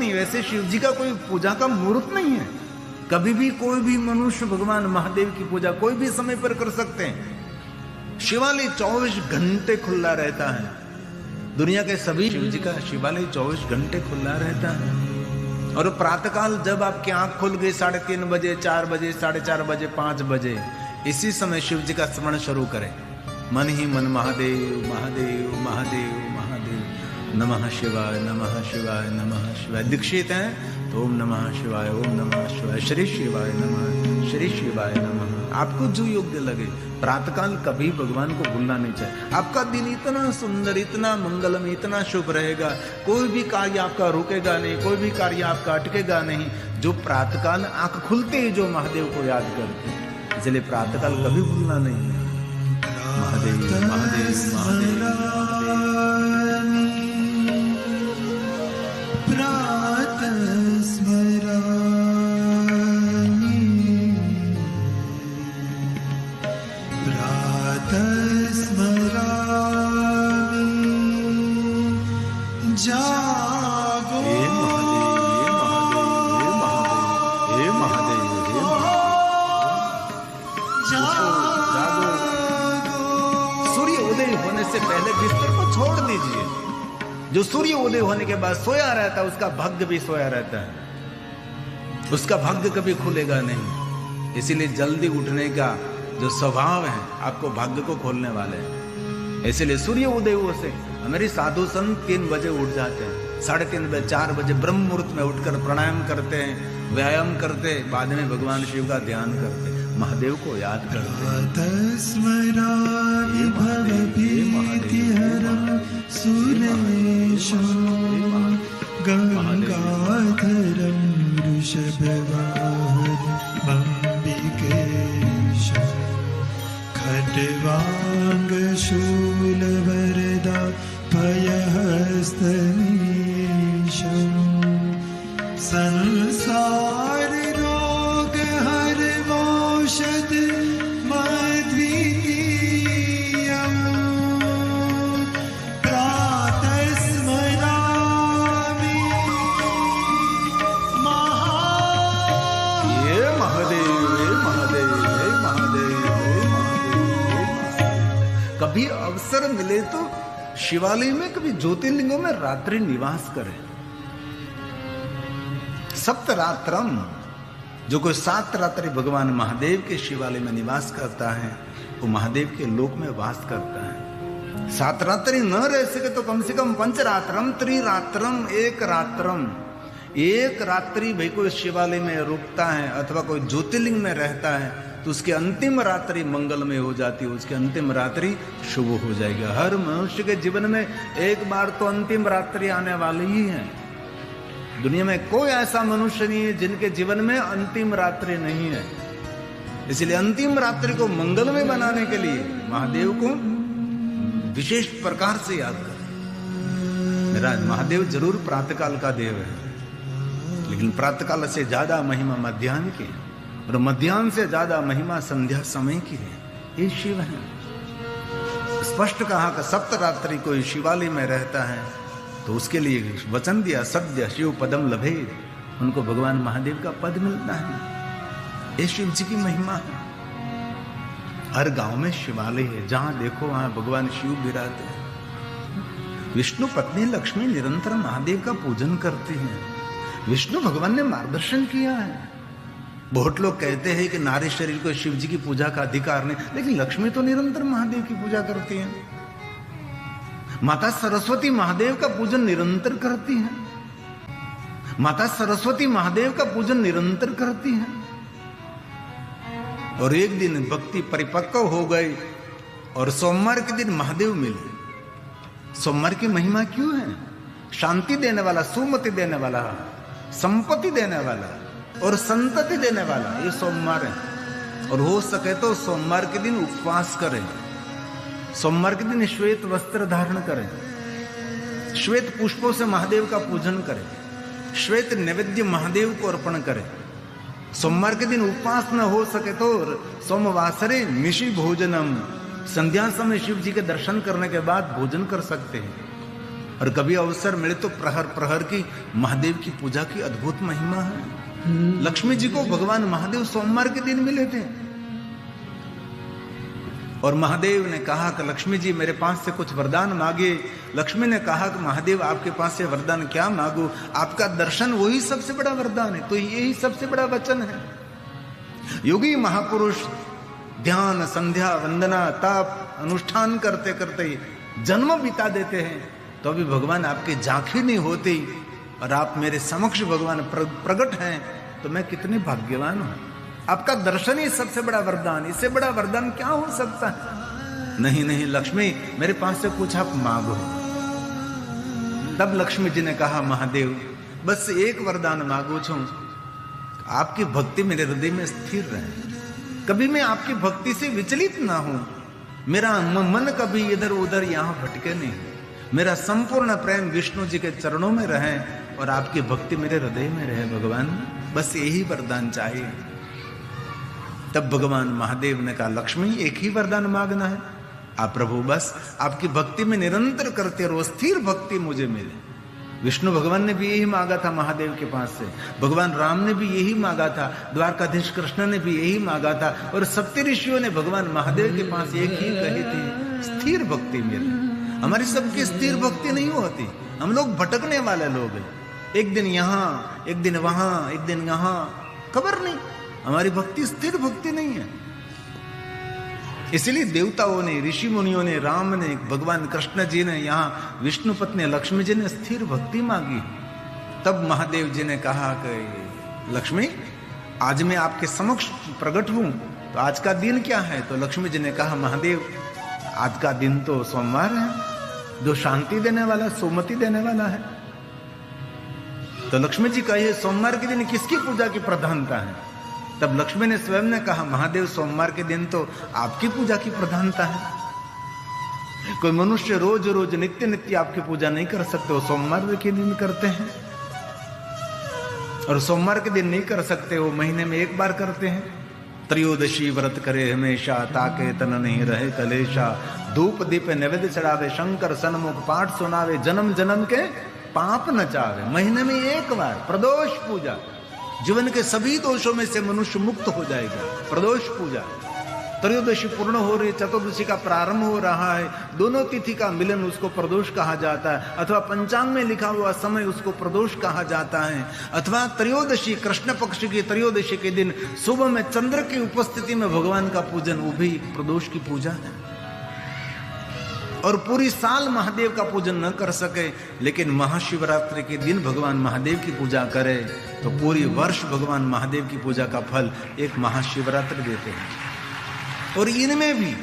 नहीं, वैसे शिव जी का कोई पूजा का मुहूर्त नहीं है। कभी भी कोई भी मनुष्य भगवान महादेव की पूजा कोई भी समय पर कर सकते हैं। शिवालय 24 घंटे खुला रहता है। दुनिया के सभी शिव जी का शिवालय 24 घंटे खुला रहता है। और प्रातःकाल जब आपकी आंख खुल गई 3:30 बजे, 4 बजे, 4:30 बजे, 5 बजे, इसी समय शिव जी का स्मरण शुरू करें। मन ही मन महादेव महादेव महादेव महादेव, नमः शिवाय नमः शिवाय नमः शिवाय। दीक्षित हैं तो ओम नमः शिवाय, ओम नमः शिवाय, श्री शिवाय नमः, श्री शिवाय नमः। आपको जो योग्य लगे। प्रातःकाल कभी भगवान को भूलना नहीं चाहिए। आपका दिन इतना सुंदर, इतना मंगलम, इतना शुभ रहेगा, कोई भी कार्य आपका रुकेगा नहीं, कोई भी कार्य आपका अटकेगा नहीं। जो प्रातःकाल आंख खुलते ही जो महादेव को याद करते हैं, इसलिए प्रातःकाल कभी भूलना नहीं है। महादेव महादेव महादेव प्रातः स्मरामि, प्रातः स्मरामि, जागो हे महादेव, हे सूर्य उदय होने से पहले बिस्तर को छोड़ दीजिए। जो सूर्य उदय होने के बाद सोया रहता है उसका भाग्य भी सोया रहता है, उसका भाग्य कभी खुलेगा नहीं। इसीलिए जल्दी उठने का जो स्वभाव है आपको भाग्य को खोलने वाले हैं। इसीलिए सूर्य उदय हो से हमारे साधु संत 3 बजे उठ जाते हैं, 3:30 बजे, 4 बजे ब्रह्म मुहूर्त में उठकर प्राणायाम करते हैं, व्यायाम करते, बाद में भगवान शिव का ध्यान करते, महादेव को याद करते। स्मरामि भवभीतिहरं सुरेशं, गंगाधरं वृषभवाहनं अम्बिकेशं, खड्वाङ्गशूलवरदा भयहस्तमीशं, संसार रोग हरमौषध मद्वितीयं, प्रातः स्मरामि हे महादेव, हे महादेव, हे महादेव, हे महादेव। कभी अवसर मिले तो शिवालय में, कभी ज्योतिर्लिंगों में रात्रि निवास करें। सप्तरात्रम, जो कोई 7 रात्रि भगवान महादेव के शिवालय में निवास करता है वो महादेव के लोक में वास करता है। 7 रात्रि न रह सके तो कम से कम 5 रात्रम, 3 रात्रम, 1 रात्रम, 1 रात्रि भाई कोई शिवालय में रुकता है अथवा कोई ज्योतिर्लिंग में रहता है तो उसकी अंतिम रात्रि मंगलमय हो जाती है, उसकी अंतिम रात्रि शुभ हो जाएगी। हर मनुष्य के जीवन में एक बार तो अंतिम रात्रि आने वाली ही है। दुनिया में कोई ऐसा मनुष्य नहीं है जिनके जीवन में अंतिम रात्रि नहीं है। इसलिए अंतिम रात्रि को मंगलमय बनाने के लिए महादेव को विशेष प्रकार से याद करें। मेरा महादेव जरूर प्रातःकाल का देव है, लेकिन प्रातःकाल से ज्यादा महिमा मध्याह्न की है और मध्याह्न से ज्यादा महिमा संध्या समय की है। ये शिव है। स्पष्ट कहा कि सप्तरात्रि कोई शिवालय में रहता है तो उसके लिए वचन दिया, सद्य शिव पदम लभे, उनको भगवान महादेव का पद मिलता है। ये शिव जी की महिमा है। हर गांव में शिवालय है, जहां देखो वहां भगवान शिव विराजते हैं। विष्णु पत्नी लक्ष्मी निरंतर महादेव का पूजन करती हैं। विष्णु भगवान ने मार्गदर्शन किया है। बहुत लोग कहते हैं कि नारी शरीर को शिव जी की पूजा का अधिकार नहीं, लेकिन लक्ष्मी तो निरंतर महादेव की पूजा करती है। माता सरस्वती महादेव का पूजन निरंतर करती है। माता सरस्वती महादेव का पूजन निरंतर करती है। और एक दिन भक्ति परिपक्व हो गई और सोमवार के दिन महादेव मिले। सोमवार की महिमा क्यों है? शांति देने वाला, सुमति देने वाला, संपत्ति देने वाला और संतति देने वाला ये सोमवार है। और हो सके तो सोमवार के दिन उपवास करें। सोमवार के दिन श्वेत वस्त्र धारण करें, श्वेत पुष्पों से महादेव का पूजन करें, श्वेत नैवेद्य महादेव को अर्पण करें। सोमवार के दिन उपवास न हो सके तो सोमवासरे निशि भोजनम, संध्या समय शिव जी के दर्शन करने के बाद भोजन कर सकते हैं। और कभी अवसर मिले तो प्रहर प्रहर की महादेव की पूजा की अद्भुत महिमा है। लक्ष्मी जी को भगवान महादेव सोमवार के दिन मिले थे और महादेव ने कहा कि लक्ष्मी जी मेरे पास से कुछ वरदान मांगे। लक्ष्मी ने कहा कि महादेव आपके पास से वरदान क्या मांगू, आपका दर्शन वही सबसे बड़ा वरदान है, तो यही सबसे बड़ा वचन है। योगी महापुरुष ध्यान संध्या वंदना तप अनुष्ठान करते करते जन्म बिता देते हैं तो अभी भगवान आपके झांकी नहीं होती और आप मेरे समक्ष भगवान प्रकट हैं, तो मैं कितने भाग्यवान हूं। आपका दर्शन ही सबसे बड़ा वरदान, इससे बड़ा वरदान क्या हो सकता है। नहीं नहीं लक्ष्मी मेरे पास से कुछ आप मांगो। तब लक्ष्मी जी ने कहा महादेव बस एक वरदान मांगू छू, आपकी भक्ति मेरे हृदय में स्थिर रहे, कभी मैं आपकी भक्ति से विचलित ना हूं, मेरा मन कभी इधर उधर यहां भटके नहीं, मेरा संपूर्ण प्रेम विष्णु जी के चरणों में रहे और आपकी भक्ति मेरे हृदय में रहे भगवान, बस यही वरदान चाहिए। तब भगवान महादेव ने कहा लक्ष्मी एक ही वरदान मांगना है, आप प्रभु बस आपकी भक्ति में निरंतर करते रहो, स्थिर भक्ति मुझे मिले। विष्णु भगवान ने भी यही मांगा था महादेव के पास से, भगवान राम ने भी यही मांगा था, द्वारकाधीश कृष्ण ने भी यही मांगा था और सप्त ऋषियों ने भगवान महादेव के पास एक ही कही थी, स्थिर भक्ति मिले। हमारी सबकी स्थिर भक्ति नहीं होती, हम लोग भटकने वाले लोग हैं, एक दिन यहाँ एक दिन वहां एक दिन यहाँ, खबर नहीं, हमारी भक्ति स्थिर भक्ति नहीं है। इसलिए देवताओं ने ऋषि मुनियों ने राम ने भगवान कृष्ण जी ने यहाँ विष्णु पत्नी लक्ष्मी जी ने स्थिर भक्ति मांगी। तब महादेव जी ने कहा कि लक्ष्मी आज मैं आपके समक्ष प्रकट हूं, तो आज का दिन क्या है। तो लक्ष्मी जी ने कहा महादेव आज का दिन तो सोमवार है, जो शांति देने वाला सुमति देने वाला है। तो लक्ष्मी जी कहिए सोमवार के दिन किसकी पूजा की प्रधानता है। तब लक्ष्मी ने स्वयं ने कहा महादेव सोमवार के दिन तो आपकी पूजा की प्रधानता है। कोई मनुष्य रोज रोज नित्य नित्य आपकी पूजा नहीं कर सकते, वो सोमवार के दिन करते हैं और सोमवार के दिन नहीं कर सकते, वो महीने में एक बार करते हैं। त्रयोदशी व्रत करे हमेशा, ताके तन नहीं रहे कलेशा, धूप दीप नैवेद्य चढ़ावे, शंकर सन्मुख पाठ सुनावे, जन्म जन्म के पाप नचावे। महीने में एक बार प्रदोष पूजा, जीवन के सभी दोषों में से मनुष्य मुक्त हो जाएगा। प्रदोष पूजा, त्रयोदशी पूर्ण हो रही, चतुर्दशी का प्रारंभ हो रहा है, दोनों तिथि का मिलन उसको प्रदोष कहा जाता है, अथवा पंचांग में लिखा हुआ समय उसको प्रदोष कहा जाता है, अथवा त्रयोदशी कृष्ण पक्ष की त्रयोदशी के दिन सुबह में चंद्र की उपस्थिति में भगवान का पूजन, वो भी प्रदोष की पूजा है। और पूरी साल महादेव का पूजन न कर सके, लेकिन महाशिवरात्रि के दिन भगवान महादेव की पूजा करे तो पूरी वर्ष भगवान महादेव की पूजा का फल एक महाशिवरात्रि देते हैं। और इनमें भी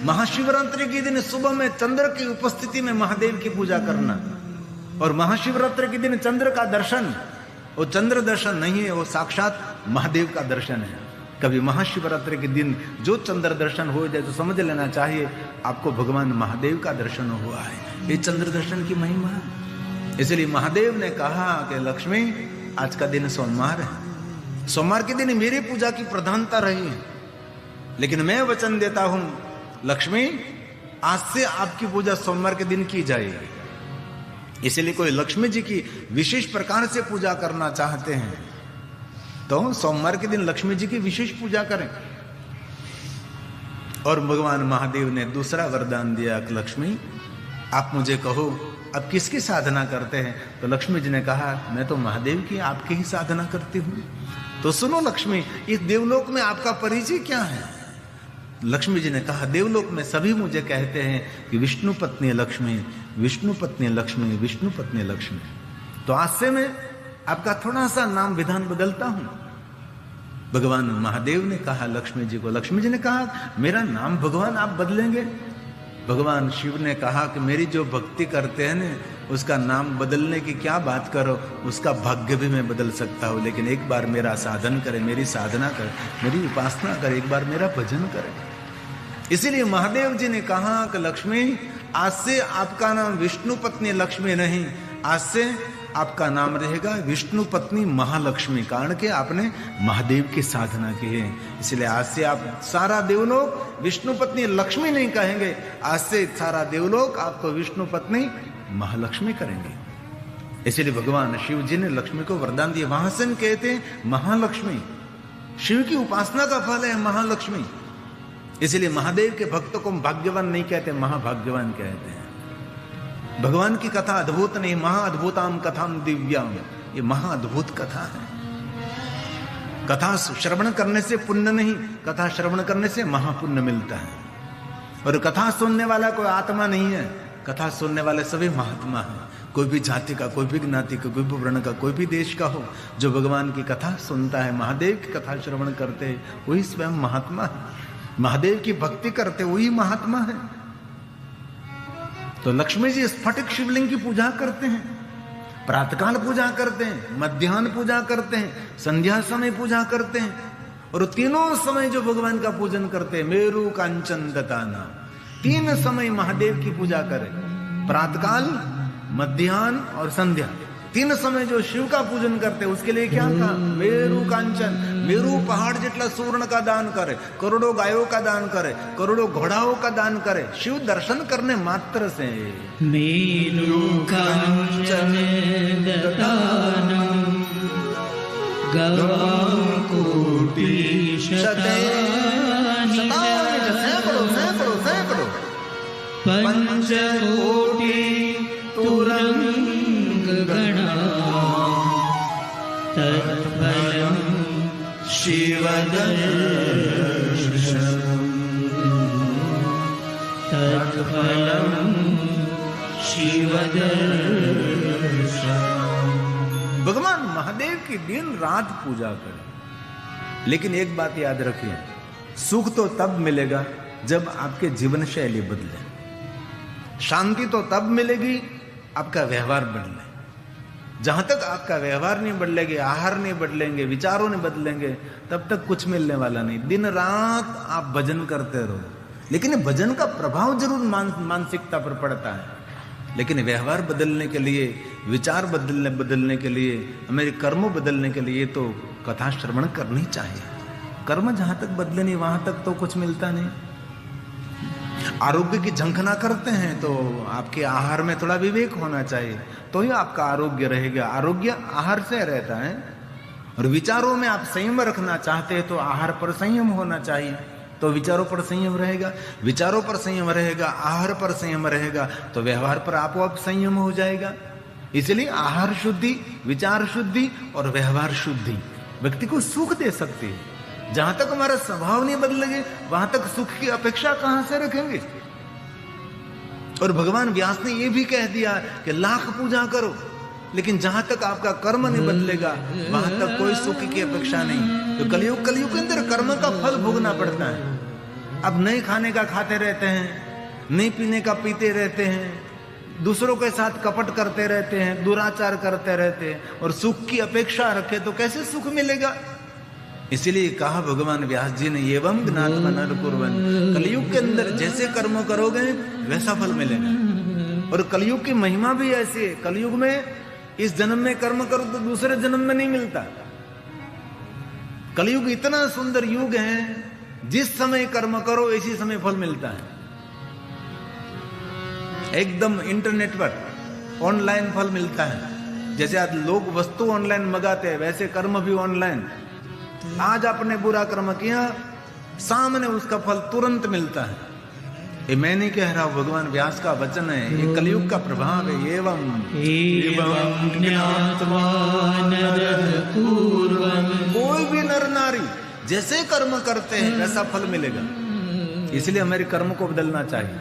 महाशिवरात्रि के दिन सुबह में चंद्र की उपस्थिति में महादेव की पूजा करना, और महाशिवरात्रि के दिन चंद्र का दर्शन, वो चंद्र दर्शन नहीं है, वो साक्षात महादेव का दर्शन है। कभी महाशिवरात्रि के दिन जो चंद्र दर्शन हो जाए तो समझ लेना चाहिए आपको भगवान महादेव का दर्शन हुआ है। ये चंद्र दर्शन की महिमा है। इसलिए महादेव ने कहा कि लक्ष्मी आज का दिन सोमवार है, सोमवार के दिन मेरी पूजा की प्रधानता रही है, लेकिन मैं वचन देता हूं लक्ष्मी आज से आपकी पूजा सोमवार के दिन की जाएगी। इसलिए कोई लक्ष्मी जी की विशेष प्रकार से पूजा करना चाहते हैं तो सोमवार के दिन लक्ष्मी जी की विशेष पूजा करें। और भगवान महादेव ने दूसरा वरदान दिया कि लक्ष्मी आप मुझे कहो अब किसकी साधना करते हैं। तो लक्ष्मी जी ने कहा मैं तो महादेव की आपकी ही साधना करती हूं। तो सुनो लक्ष्मी, इस देवलोक में आपका परिचय क्या है। लक्ष्मी जी ने कहा देवलोक में सभी मुझे कहते हैं कि विष्णु पत्नी लक्ष्मी, विष्णु पत्नी लक्ष्मी, विष्णु पत्नी लक्ष्मी। तो आज से मैं आपका थोड़ा सा नाम विधान बदलता हूं। भगवान महादेव ने कहा लक्ष्मी जी को, लक्ष्मी जी ने कहा मेरा नाम भगवान आप बदलेंगे। भगवान शिव ने कहा कि मेरी जो भक्ति करते हैं ना उसका नाम बदलने की क्या बात करो, उसका भाग्य भी मैं बदल सकता हूं, लेकिन एक बार मेरा साधन करे, मेरी साधना करे, मेरी उपासना करे, एक बार मेरा भजन करे। इसीलिए महादेव जी ने कहा कि लक्ष्मी आज से आपका नाम विष्णु पत्नी लक्ष्मी नहीं, आज से आपका नाम रहेगा विष्णु पत्नी महालक्ष्मी, कारण कि आपने महादेव की साधना की है। इसलिए आज से आप सारा देवलोक विष्णु पत्नी लक्ष्मी नहीं कहेंगे, आज से सारा देवलोक आपको विष्णु पत्नी महालक्ष्मी करेंगे। इसलिए भगवान शिव जी ने लक्ष्मी को वरदान दिया। वहां से कहते हैं महालक्ष्मी, शिव की उपासना का फल है महालक्ष्मी। इसलिए महादेव के भक्तों को भाग्यवान नहीं कहते, महाभाग्यवान कहते हैं। भगवान की कथा अद्भुत नहीं, महाअद्भुताम कथाम दिव्याम, ये महाअद्भुत कथा है। कथा श्रवण करने से पुण्य नहीं, कथा श्रवण करने से महापुण्य मिलता है। और कथा सुनने वाला कोई आत्मा नहीं है, कथा सुनने वाले सभी महात्मा हैं। कोई भी जाति का, कोई भी ज्ञाति का, कोई भी वर्ण का, कोई भी देश का हो, जो भगवान की कथा सुनता है, महादेव की कथा श्रवण करते हैं, वही स्वयं महात्मा है। महादेव की भक्ति करते वही महात्मा है। तो लक्ष्मी जी स्फटिक शिवलिंग की पूजा करते हैं, प्रातःकाल पूजा करते हैं, मध्याह्न पूजा करते हैं, संध्या समय पूजा करते हैं। और तीनों समय जो भगवान का पूजन करते हैं, मेरु कांचन दताना, 3 समय महादेव की पूजा करें, प्रातःकाल, मध्याह्न और संध्या। 3 समय जो शिव का पूजन करते हैं, उसके लिए क्या कहा? मेरु कांचन, मेरु पहाड़ जितना स्वर्ण का दान करे, करोड़ों गायों का दान करे, करोड़ों घोड़ाओं का दान करे, शिव दर्शन करने मात्र से। मेरु कांचन दतानं गवां कोटि शतानि सैकड़ों पंचकोटि तुरंग गणा तत्फलं शिवदर्शनम् तत्फलं शिवदर्शनम्। भगवान महादेव की दिन रात पूजा करें। लेकिन एक बात याद रखिए, सुख तो तब मिलेगा जब आपके जीवन शैली बदले, शांति तो तब मिलेगी आपका व्यवहार बदले। जहां तक आपका व्यवहार नहीं बदलेंगे, आहार नहीं बदलेंगे, विचारों नहीं बदलेंगे, तब तक कुछ मिलने वाला नहीं। दिन रात आप भजन करते रहो, लेकिन भजन का प्रभाव जरूर मानसिकता पर पड़ता है। लेकिन व्यवहार बदलने के लिए, विचार बदलने के लिए, हमारे कर्म बदलने के लिए तो कथा श्रवण करनी चाहिए। कर्म जहां तक बदले नहीं, वहां तक तो कुछ मिलता नहीं। आरोग्य की झंखना करते हैं तो आपके आहार में थोड़ा विवेक होना चाहिए, तो ही आपका आरोग्य रहेगा। आरोग्य आहार से रहता है। और विचारों में आप संयम रखना चाहते हैं तो आहार पर संयम होना चाहिए, तो विचारों पर संयम रहेगा। विचारों पर संयम रहेगा, आहार पर संयम रहेगा, तो व्यवहार पर आपो संयम हो जाएगा। इसलिए आहार शुद्धि, विचार शुद्धि और व्यवहार शुद्धि व्यक्ति को सुख दे सकती है। जहां तक हमारा स्वभाव नहीं बदलेंगे, वहां तक सुख की अपेक्षा कहां से रखेंगे। और भगवान व्यास ने यह भी कह दिया कि लाख पूजा करो, लेकिन जहां तक आपका कर्म नहीं बदलेगा, वहां तक कोई सुख की अपेक्षा नहीं। तो कलयुग के अंदर कर्म का फल भोगना पड़ता है। अब नहीं खाने का खाते रहते हैं, नहीं पीने का पीते रहते हैं, दूसरों के साथ कपट करते रहते हैं, दुराचार करते रहते हैं, और सुख की अपेक्षा रखे तो कैसे सुख मिलेगा। इसीलिए कहा भगवान व्यास जी ने, एवं ज्ञात्वा नर कुर्वन्, कलयुग के अंदर जैसे कर्म करोगे वैसा फल मिलेगा। और कलयुग की महिमा भी ऐसी है, कलयुग में इस जन्म में कर्म करो तो दूसरे जन्म में नहीं मिलता। कलयुग इतना सुंदर युग है, जिस समय कर्म करो इसी समय फल मिलता है। एकदम इंटरनेट पर ऑनलाइन फल मिलता है। जैसे आज लोग वस्तु ऑनलाइन मंगाते हैं, वैसे कर्म भी ऑनलाइन। आज आपने बुरा कर्म किया, सामने उसका फल तुरंत मिलता है। ये मैं नहीं कह रहा हूं, भगवान व्यास का वचन है, ये कलयुग का प्रभाव है। एवं ज्ञात्वा नरः पूर्वम्, कोई भी नर नारी जैसे कर्म करते हैं वैसा फल मिलेगा। इसलिए हमारे कर्म को बदलना चाहिए।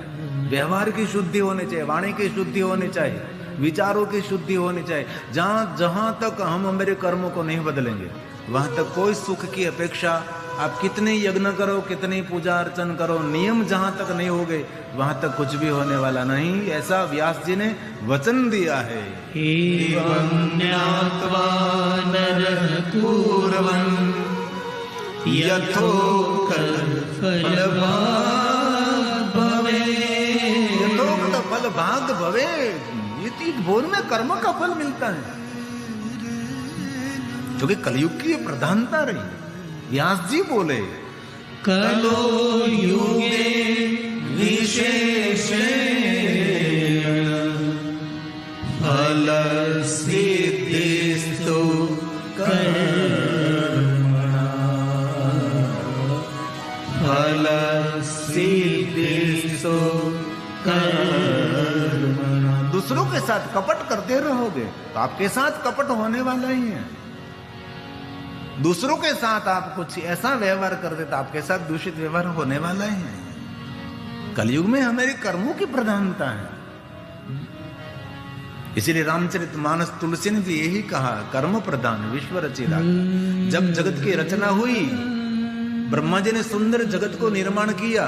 व्यवहार की शुद्धि होनी चाहिए, वाणी की शुद्धि होनी चाहिए, विचारों की शुद्धि होनी चाहिए। जहां तक हम हमारे कर्मों को नहीं बदलेंगे, वहां तक कोई सुख की अपेक्षा, आप कितने यज्ञ करो, कितनी पूजा अर्चन करो, नियम जहां तक नहीं हो गए, वहां तक कुछ भी होने वाला नहीं। ऐसा व्यास जी ने वचन दिया है। एवं ज्ञात्वा नरः पूर्वम् यथोक्त फलभाग् भवेत्, यथोक्त फलभाग् भवेत्, इति भोर में कर्म का फल मिलता है। क्योंकि कलयुग की प्रधानता रही। व्यास जी बोले, कलो युगे विशेषेण फल सिद्धिस्तु कर्मणा फल सिद्धिस्तु कर्मणा। दूसरों के साथ कपट करते रहोगे तो आपके साथ कपट होने वाला ही है। दूसरों के साथ आप कुछ ऐसा व्यवहार करते तो आपके साथ दूषित व्यवहार होने वाला ही है। कलयुग में हमारे कर्मों की प्रधानता है। इसीलिए रामचरितमानस तुलसी ने भी यही कहा, कर्म प्रधान विश्व रचिता। जब जगत की रचना हुई, ब्रह्मा जी ने सुंदर जगत को निर्माण किया,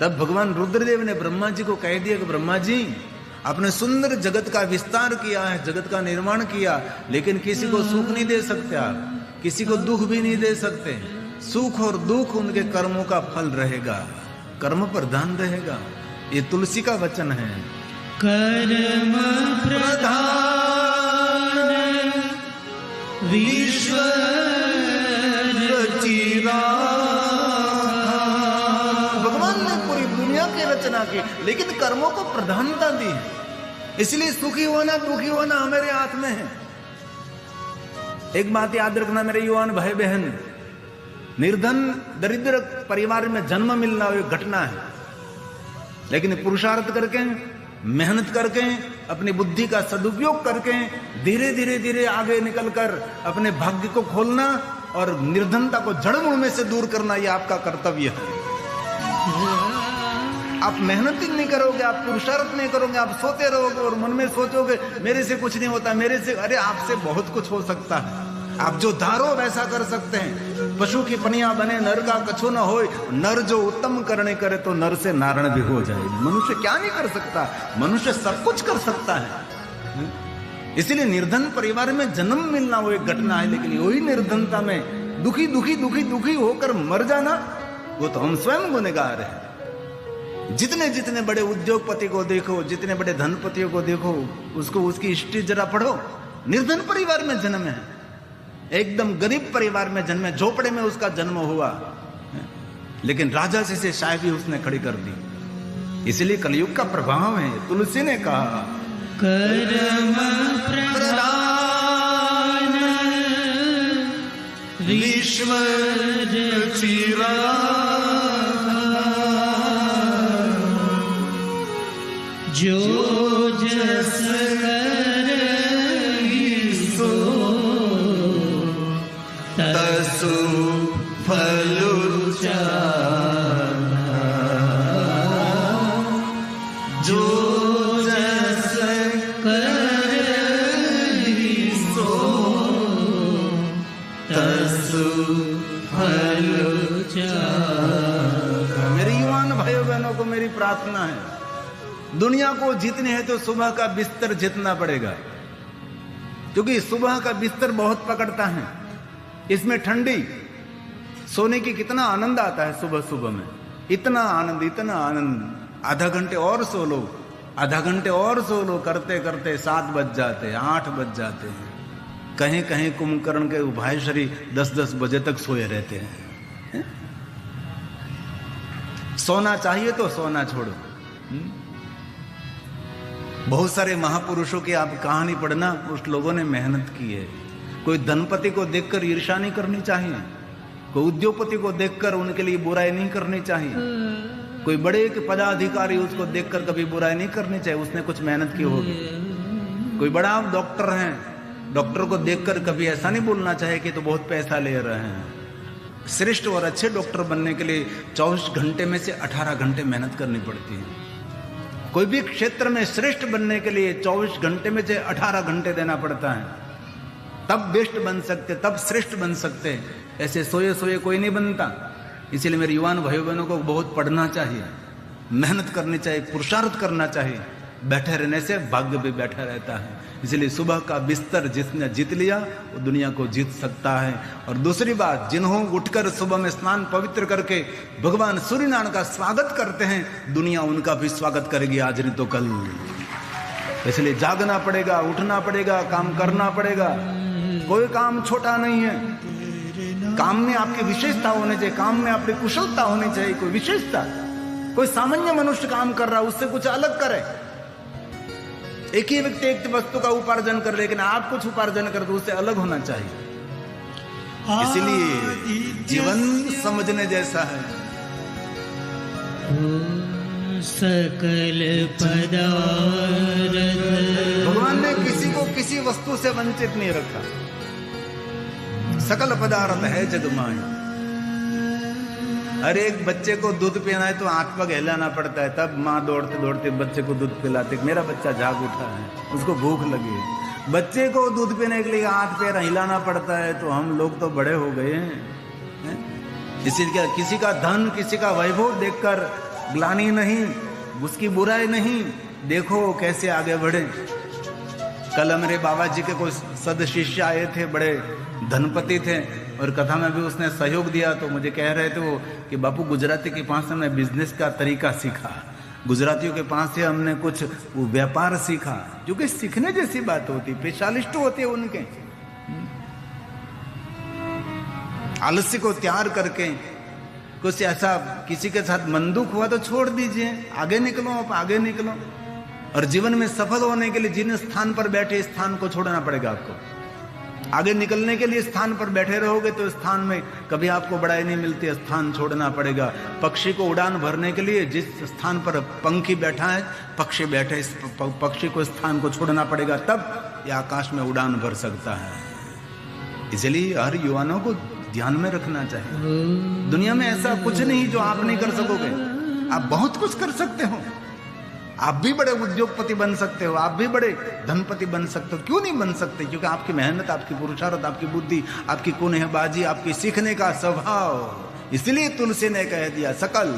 तब भगवान रुद्रदेव ने ब्रह्मा जी को कह दिया कि ब्रह्मा जी आपने सुंदर जगत का विस्तार किया है, जगत का निर्माण किया, लेकिन किसी को सुख नहीं दे सकते आप, किसी को दुख भी नहीं दे सकते। सुख और दुख उनके कर्मों का फल रहेगा, कर्म प्रधान रहेगा। ये तुलसी का वचन है। कर्म प्रधान विश्व रचिता। भगवान ने पूरी दुनिया की रचना की, लेकिन कर्मों को प्रधानता दी है। इसलिए सुखी होना दुखी होना हमारे हाथ में है। एक बात याद रखना मेरे युवान भाई बहन, निर्धन दरिद्र परिवार में जन्म मिलना एक घटना है, लेकिन पुरुषार्थ करके मेहनत करके अपनी बुद्धि का सदुपयोग करके धीरे धीरे धीरे आगे निकलकर अपने भाग्य को खोलना और निर्धनता को जड़मूल में से दूर करना, यह आपका कर्तव्य है। आप मेहनत ही नहीं करोगे, आप पुरुषार्थ नहीं करोगे, आप सोते रहोगे और मन में सोचोगे मेरे से कुछ नहीं होता, मेरे से, अरे आपसे बहुत कुछ हो सकता है। आप जो धारो वैसा कर सकते हैं। पशु की पनिया बने नर का कछु न होए, नर जो उत्तम करने करे तो नर से नारायण भी हो जाए। मनुष्य क्या नहीं कर सकता? मनुष्य सब कुछ कर सकता है। इसीलिए निर्धन परिवार में जन्म मिलना वो एक घटना है, लेकिन वही निर्धनता में दुखी दुखी दुखी दुखी होकर मर जाना, वो तो हम स्वयं गुनहगार हैं। जितने जितने बड़े उद्योगपति को देखो, जितने बड़े धनपतियों को देखो, उसको उसकी हिस्ट्री जरा पढ़ो। निर्धन परिवार में जन्म है, एकदम गरीब परिवार में जन्म है, झोपड़े में उसका जन्म हुआ, लेकिन राजा से शायरी उसने खड़ी कर दी। इसलिए कलयुग का प्रभाव है। तुलसी ने कहा कर्म प्रधान विश्व रचिता जो जस करहि सो तसु फलु चारा। जो जस करहि सो तसु फलु चारा। मेरे युवान भाइयों बहनों को मेरी प्रार्थना है, दुनिया को जीतने हैं तो सुबह का बिस्तर जीतना पड़ेगा, क्योंकि सुबह का बिस्तर बहुत पकड़ता है। इसमें ठंडी, सोने की कितना आनंद आता है सुबह सुबह में, इतना आनंद इतना आनंद। आधा घंटे और सो लो, आधा घंटे और सो लो, करते करते 7 बज जाते हैं, 8 बज जाते हैं। कहीं कहीं कुंभकर्ण के उभयश्री 10-10 बजे तक सोए रहते हैं। सोना चाहिए तो सोना छोड़ो। बहुत सारे महापुरुषों की आप कहानी पढ़ना, उस लोगों ने मेहनत की है। कोई धनपति को देखकर ईर्ष्या नहीं करनी चाहिए, कोई उद्योगपति को देखकर उनके लिए बुराई नहीं करनी चाहिए, कोई बड़े पदाधिकारी उसको देखकर कभी बुराई नहीं करनी चाहिए, उसने कुछ मेहनत की होगी। कोई बड़ा डॉक्टर है, डॉक्टर को देखकर कभी ऐसा नहीं बोलना चाहिए कि तो बहुत पैसा ले रहे हैं। श्रेष्ठ और अच्छे डॉक्टर बनने के लिए 24 घंटे में से 18 घंटे मेहनत करनी पड़ती है। कोई भी क्षेत्र में श्रेष्ठ बनने के लिए 24 घंटे में से 18 घंटे देना पड़ता है, तब बेस्ट बन सकते, तब श्रेष्ठ बन सकते। ऐसे सोए सोए कोई नहीं बनता। इसीलिए मेरे युवान भाइयों बहनों को बहुत पढ़ना चाहिए, मेहनत करनी चाहिए, पुरुषार्थ करना चाहिए। बैठे रहने से भाग्य भी बैठा रहता है। इसलिए सुबह का बिस्तर जिसने जीत लिया वो दुनिया को जीत सकता है। और दूसरी बात, जिन्हों उठकर सुबह में स्नान पवित्र करके भगवान सूर्यनारायण का स्वागत करते हैं, दुनिया उनका भी स्वागत करेगी आज नहीं तो कल। इसलिए जागना पड़ेगा, उठना पड़ेगा, काम करना पड़ेगा। कोई काम छोटा नहीं है। काम में आपकी विशेषता होनी चाहिए, काम में आपकी कुशलता होनी चाहिए, कोई विशेषता। कोई सामान्य मनुष्य काम कर रहा है, उससे कुछ अलग करे। एक ही व्यक्ति एक वस्तु का उपार्जन कर, लेकिन आप कुछ उपार्जन कर दो, उससे अलग होना चाहिए। इसलिए जीवन समझने जैसा है। सकल पदार्थ भगवान ने किसी को किसी वस्तु से वंचित नहीं रखा। सकल पदार्थ है जगमाया। अरे एक बच्चे को दूध पीना है तो हाथ पग हिलाना पड़ता है, तब माँ दौड़ते दौड़ते बच्चे को दूध पिलाते। मेरा बच्चा जाग उठा है, उसको भूख लगी है, बच्चे को दूध पीने के लिए हाथ पैर हिलाना पड़ता है। तो हम लोग तो बड़े हो गए हैं। इसीलिए किसी का धन, किसी का वैभव देखकर ग्लानि नहीं, उसकी बुराई नहीं, देखो कैसे आगे बढ़े। कल मेरे बाबा जी के कोई सद शिष्य आए थे, बड़े धनपति थे, और कथा में भी उसने सहयोग दिया। तो मुझे कह रहे थे वो कि बापू गुजराती के पास से हमने बिजनेस का तरीका सीखा, गुजरातियों के पास से हमने कुछ व्यापार सीखा, जो कि सीखने जैसी बात होती, स्पेशलिस्ट होते उनके। आलस्य को त्याग करके कुछ ऐसा किसी के साथ मन दुख हुआ तो छोड़ दीजिए, आगे निकलो, आप आगे निकलो। और जीवन में सफल होने के लिए जिन स्थान पर बैठे, स्थान को छोड़ना पड़ेगा आपको। आगे निकलने के लिए स्थान पर बैठे रहोगे तो स्थान में कभी आपको बड़ाई नहीं मिलती, स्थान छोड़ना पड़ेगा। पक्षी को उड़ान भरने के लिए जिस स्थान पर पंखी बैठा है, पक्षी बैठे, इस पक्षी को स्थान को छोड़ना पड़ेगा, तब ये आकाश में उड़ान भर सकता है। इसलिए हर युवाओं को ध्यान में रखना चाहिए। दुनिया में ऐसा कुछ नहीं जो आप नहीं कर सकोगे, आप बहुत कुछ कर सकते हो। आप भी बड़े उद्योगपति बन सकते हो, आप भी बड़े धनपति बन सकते हो। क्यों नहीं बन सकते? क्योंकि आपकी मेहनत, आपकी पुरुषार्थ, आपकी बुद्धि, आपकी कुनेहबाजी, आपकी सीखने का स्वभाव। इसलिए तुलसी ने कह दिया सकल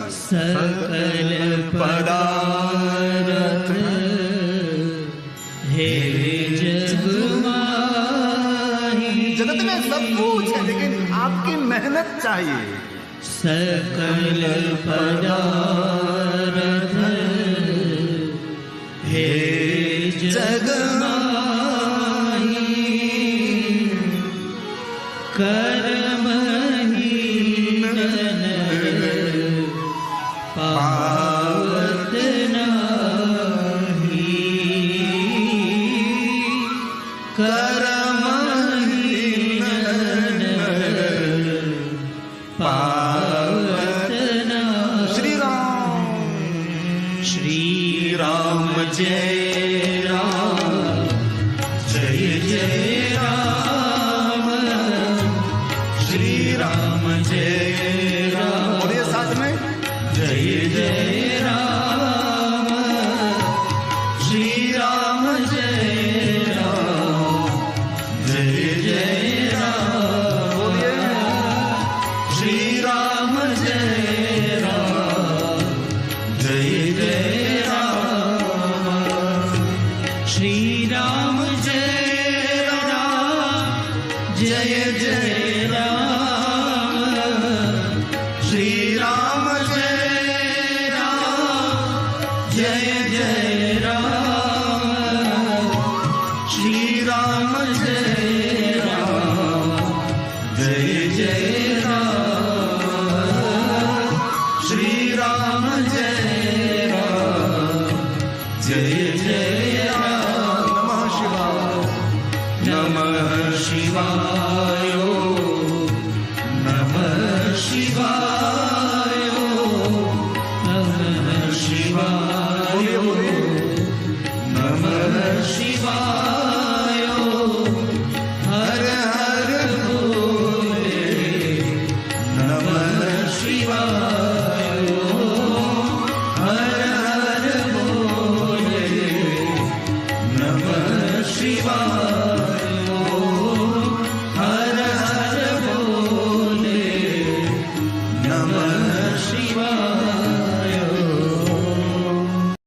पदार्थ हे जगत में सब कुछ है, लेकिन आपकी मेहनत चाहिए। सकल पदार्थ हे जगमाही कर्महीन पावत नाही, कर्महीन पावत नाही। श्री राम, श्री राम जय राम, जय जय राम, श्री राम जय राम। बोलिए साथ में, जय जय राम, श्री राम जय राम, जय जय राम। बोलिए श्री राम जय राम, जय जय श्री राम जय राम, जय जय राम, श्री राम जय राम, जय जय राम, श्री राम जय राम, जय जय राम, श्री राम जय राम, जय जय राम। नमः शिवाय, नमः शिवाय, नमः शिवाय, नमः शिवाय, हर हर भोले, नमः शिवाय, हर हर भोले, नमः शिवाय।